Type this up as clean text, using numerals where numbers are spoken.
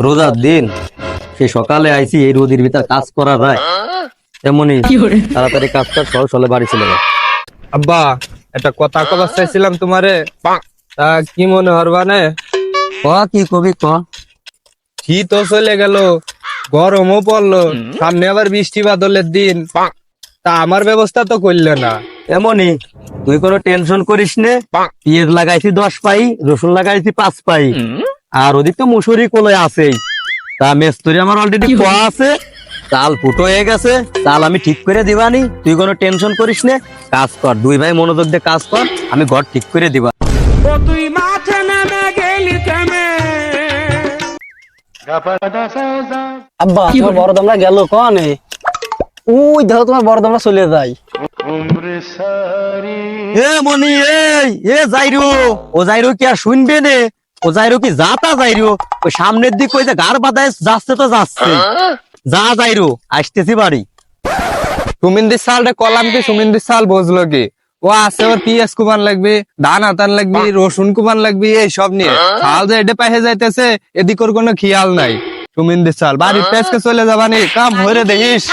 রোজার দিন সেই সকালে আইছি, এই রোদের ভিতর কাজ করা যায় এমনই তাড়াতাড়ি কাজ কাজ সহ চলে বাড়ি চলে যায়। আব্বা, একটা কথা কবার চাইছিলাম তোমারে। তা কি মনে হরবানে? ক কি কবি ক। শীতও চলে গেল, গরমও পড়লো, সামনে আবার বৃষ্টি বাদলের দিন। তা আমার ব্যবস্থা তো করলে না। এমনই, তুই কোনো টেনশন করিস নে। পেঁয়াজ লাগাইছি 10 পাই, রসুন লাগাইছি 5 পাই, আর ওদিক তো মুসুরি কোলে আছেই। তা মেস্তরি আমার অলরেডি কোয়া আছে, চাল ফুটো হয়ে গেছে, চাল আমি ঠিক করে দিবানি, তুই কোনো টেনশন করিস নে। কাজ কর, দুই ভাই মনোযোগ দিয়ে কাজ কর, আমি ঘর ঠিক করে দিবা। তুই মাঠে নেমে গেলি থেমে। আব্বা তোমার বড় দামরা গেল কনে? ওই দেখো তোমার বড় দামরা চলে যায়। এ মনি, এ যাইরো, ও যাইরো কি আর শুনবে নে? ও যাইরো কি যাতা যাইরো, ওই সামনের দিক ওই যে গার বাদায় যাচ্ছে তো যাচ্ছে। যা যাইরো, আসতেছি বাড়ি। সুমিন্দির সালটা কলাম কি সুমিন্দির সাল বুঝলো কি? ও আছে ওর পিএস কুমান লাগবে, ধান আতান লাগবে, রসুন কুমান লাগবে, এই সব নিয়ে সাল যে এডে পাহে যাইতেছে, এদিক ওর কোনো খেয়াল নাই। সুমিন্দির সাল বাড়ির পেছকে চলে যাবানি, কাম হয়ে দেখিস।